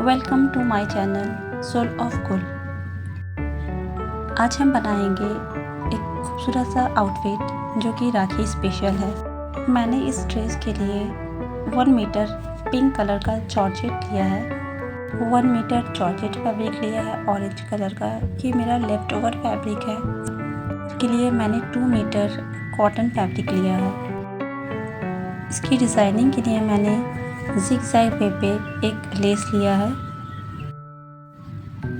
Welcome to my channel soul of Gul. आज हम बनाएंगे एक खूबसूरत सा आउटफिट जो कि राखी स्पेशल है। मैंने इस ड्रेस के लिए 1 मीटर पिंक कलर का जॉर्जेट लिया है, 1 मीटर जॉर्जेट फैब्रिक लिया है ऑरेंज कलर का। ये मेरा लेफ्ट ओवर फैब्रिक है। इसके लिए मैंने 2 मीटर कॉटन फैब्रिक लिया है। इसकी डिज़ाइनिंग के लिए मैंने ज़िगज़ैग वे पे एक लेस लिया है।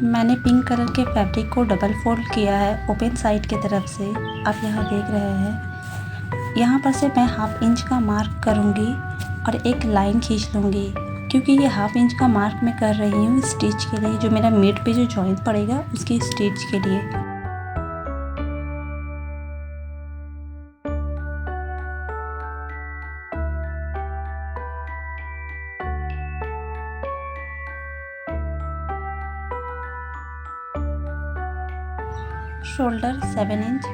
मैंने पिंक कलर के फैब्रिक को डबल फोल्ड किया है ओपन साइड की तरफ से, आप यहाँ देख रहे हैं। यहाँ पर से मैं 1/2 इंच का मार्क करूँगी और एक लाइन खींच लूँगी, क्योंकि ये 1/2 इंच का मार्क मैं कर रही हूँ स्टिच के लिए, जो मेरा मिड पे जो जॉइंट पड़ेगा उसकी स्टिच के लिए। Shoulder 7 inch,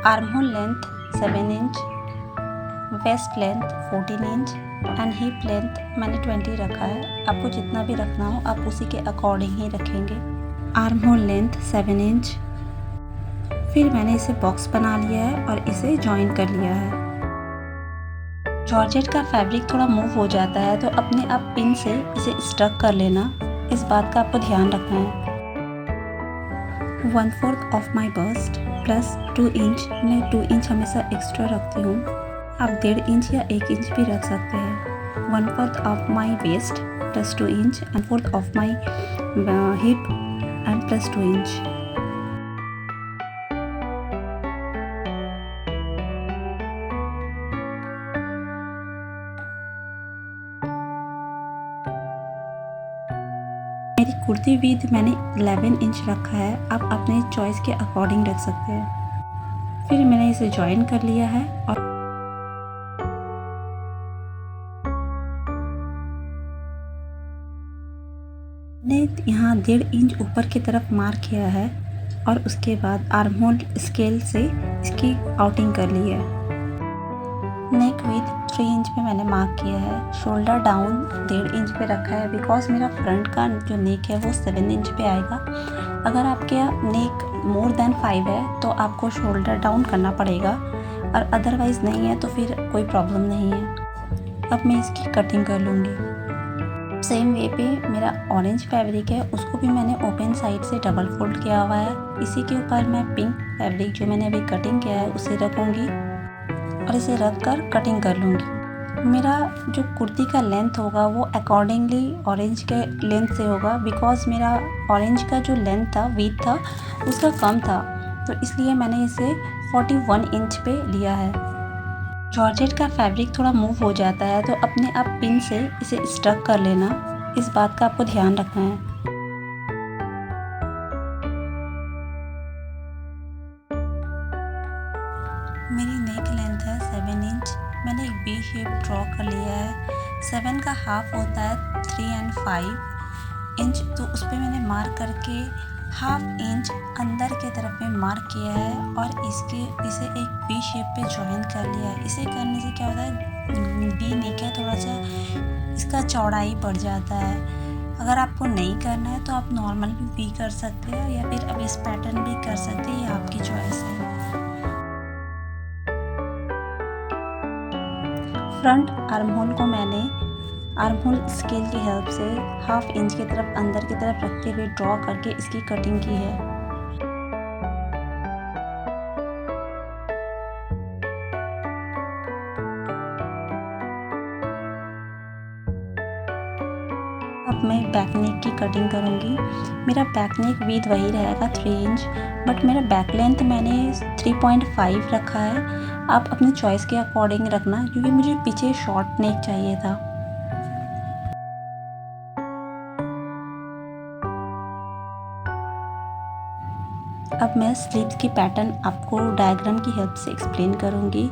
arm hole length 7 inch, waist length 14 inch and hip length मैंने 20 रखा है। आपको जितना भी रखना हो आप उसी के अकॉर्डिंग ही रखेंगे। Arm hole length 7 inch. फिर मैंने इसे बॉक्स बना लिया है और इसे जॉइन कर लिया है। जॉर्जेट का फैब्रिक थोड़ा मूव हो जाता है तो अपने आप पिन से इसे स्टक कर लेना, इस बात का आपको ध्यान रखना है। 1/4 of my bust plus 2 inch, मैं 2 इंच हमेशा एक्स्ट्रा रखती हूँ। आप 1.5 इंच या 1 इंच भी रख सकते हैं। 1/4 of my waste plus 2 inch and 1/4 of my hip and plus 2 inch. मेरी कुर्ती विड्थ मैंने 11 इंच रखा है, आप अपने चॉइस के अकॉर्डिंग रख सकते हैं। फिर मैंने इसे जॉइन कर लिया है और मैंने यहाँ 1.5 इंच ऊपर की तरफ मार्क किया है और उसके बाद आर्म होल स्केल से इसकी आउटिंग कर ली है। नेक विथ 3 इंच पे मैंने मार्क किया है। शोल्डर डाउन 1.5 इंच पे रखा है, बिकॉज मेरा फ्रंट का जो नेक है वो 7 इंच पे आएगा। अगर आपके नेक मोर देन 5 है तो आपको शोल्डर डाउन करना पड़ेगा, और अदरवाइज़ नहीं है तो फिर कोई प्रॉब्लम नहीं है। अब मैं इसकी कटिंग कर लूँगी। सेम वे पे मेरा ऑरेंज फैब्रिक है, उसको भी मैंने ओपन साइड से डबल फोल्ड किया हुआ है। इसी के ऊपर मैं पिंक फैब्रिक जो मैंने अभी कटिंग किया है उसे रखूँगी और इसे रख कर कटिंग कर लूँगी। मेरा जो कुर्ती का लेंथ होगा वो अकॉर्डिंगली ऑरेंज के लेंथ से होगा, बिकॉज मेरा ऑरेंज का जो लेंथ था, विड्थ था, उसका कम था, तो इसलिए मैंने इसे 41 इंच पे लिया है। जॉर्जेट का फैब्रिक थोड़ा मूव हो जाता है तो अपने आप पिन से इसे स्टक कर लेना, इस बात का आपको ध्यान रखना है। मेरी नेक लेंथ है 7 इंच। मैंने एक वी शेप ड्रॉ कर लिया है। 7 का हाफ होता है 3 and 5 इंच, तो उस पर मैंने मार्क करके 1/2 इंच अंदर के तरफ में मार्क किया है और इसे एक वी शेप पे जॉइन कर लिया है। इसे करने से क्या होता है, वी नेक है, थोड़ा सा इसका चौड़ाई बढ़ जाता है। अगर आपको नहीं करना है तो आप नॉर्मल भी वी कर सकते हो या फिर अब इस पैटर्न भी कर सकते हैं, ये आपकी चॉइस है। फ्रंट आर्म होल को मैंने आर्म होल स्केल की हेल्प से 1/2 इंच की तरफ अंदर की तरफ रखते हुए ड्रॉ करके इसकी कटिंग की है। अब मैं बैक नेक की कटिंग करूँगी। मेरा बैक नेक विड्थ वही रहेगा 3 इंच, बट मेरा बैक लेंथ मैंने 3.5 रखा है। आप अपनी चॉइस के अकॉर्डिंग रखना, क्योंकि मुझे पीछे शॉर्ट नेक चाहिए था। अब मैं स्लीव्स की पैटर्न आपको डायग्राम की हेल्प से एक्सप्लेन करूँगी।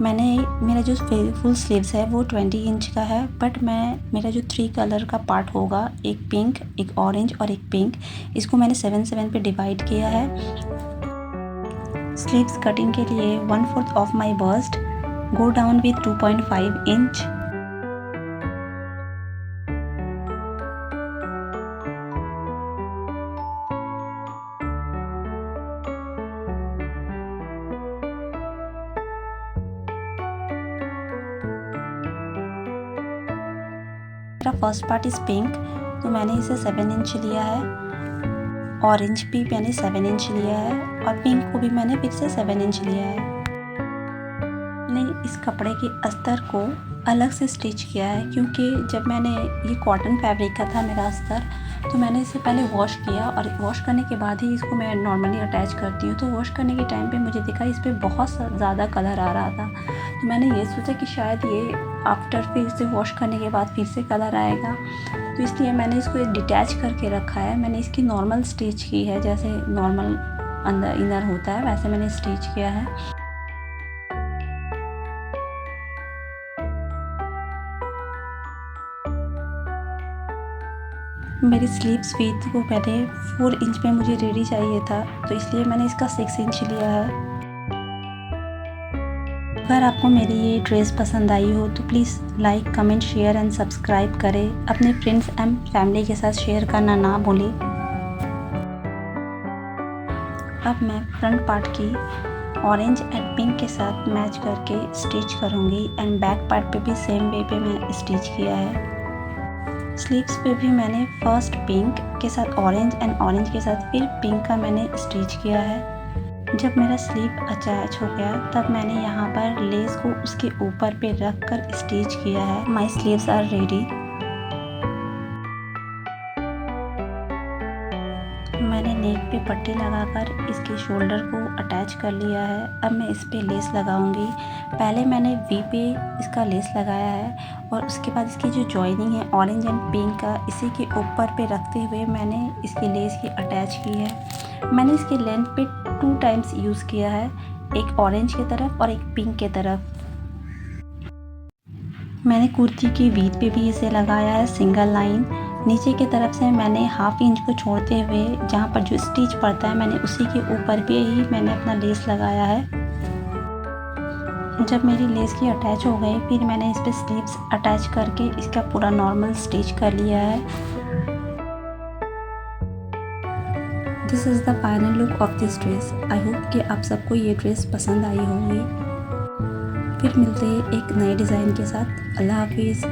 मेरा जो फुल स्लीव्स है वो 20 इंच का है, बट मेरा जो 3 कलर का पार्ट होगा, एक पिंक, एक ऑरेंज और एक पिंक, इसको मैंने 7 पे डिवाइड किया है। स्लीव्स कटिंग के लिए 1/4 of my bust, go down with 2.5 inch. मेरा फर्स्ट पार्ट इज़ पिंक, तो मैंने इसे 7 इंच लिया है। ऑरेंज भी मैंने 7 इंच लिया है और पिंक को भी मैंने फिर से 7 इंच लिया है। मैंने इस कपड़े के अस्तर को अलग से स्टिच किया है, क्योंकि जब मैंने ये कॉटन फैब्रिक का था मेरा अस्तर, तो मैंने इसे पहले वॉश किया और वॉश करने के बाद ही इसको मैं नॉर्मली अटैच करती हूँ। तो वॉश करने के टाइम पे मुझे दिखा इस पर बहुत ज़्यादा कलर आ रहा था, तो मैंने ये सोचा कि शायद ये आफ्टर फिर से वॉश करने के बाद फिर से कलर आएगा, तो इसलिए मैंने इसको डिटैच करके रखा है। मैंने इसकी नॉर्मल स्टिच की है, जैसे नॉर्मल अंदर इनर होता है वैसे मैंने स्टिच किया है। मेरी स्लीव्स विड्थ को पहले 4 इंच पे मुझे रेडी चाहिए था, तो इसलिए मैंने इसका 6 इंच लिया है। अगर आपको मेरी ये ड्रेस पसंद आई हो तो please like, comment, share and subscribe करें। अपने फ्रेंड्स एंड फैमिली के साथ शेयर करना ना भूलें। अब मैं फ्रंट पार्ट की ऑरेंज एंड पिंक के साथ मैच करके स्टिच करूँगी एंड बैक पार्ट पे भी सेम वे पे मैं स्टिच किया है। स्लीव्स पे भी मैंने फर्स्ट पिंक के साथ ऑरेंज एंड ऑरेंज के साथ फिर पिंक का मैंने स्टिच किया है। जब मेरा स्लीव अटैच हो गया तब मैंने यहाँ पर लेस को उसके ऊपर पे रख कर स्टिच किया है। माई स्लीव्स आर रेडी। मैंने नेक पे पट्टी लगाकर इसके शोल्डर को अटैच कर लिया है। अब मैं इस पे लेस लगाऊंगी। पहले मैंने वी पे इसका लेस लगाया है और उसके बाद इसकी जो जॉइनिंग है ऑरेंज एंड पिंक का, इसी के ऊपर पे रखते हुए मैंने इसकी लेस की अटैच की है। मैंने इसके लेंथ पे 2 टाइम्स यूज़ किया है, एक ऑरेंज की तरफ और एक पिंक की तरफ। मैंने कुर्ती की वीथ पे भी इसे लगाया है सिंगल लाइन। नीचे की तरफ से मैंने हाफ इंच को छोड़ते हुए जहाँ पर जो स्टिच पड़ता है मैंने उसी के ऊपर पे ही मैंने अपना लेस लगाया है। जब मेरी लेस की अटैच हो गई फिर मैंने इस पर स्लीव्स अटैच करके इसका पूरा नॉर्मल स्टिच कर लिया है। This is the final look of this dress. I hope कि आप सबको ये ड्रेस पसंद आई होगी। फिर मिलते हैं एक नए डिज़ाइन के साथ। अल्लाह हाफिज़।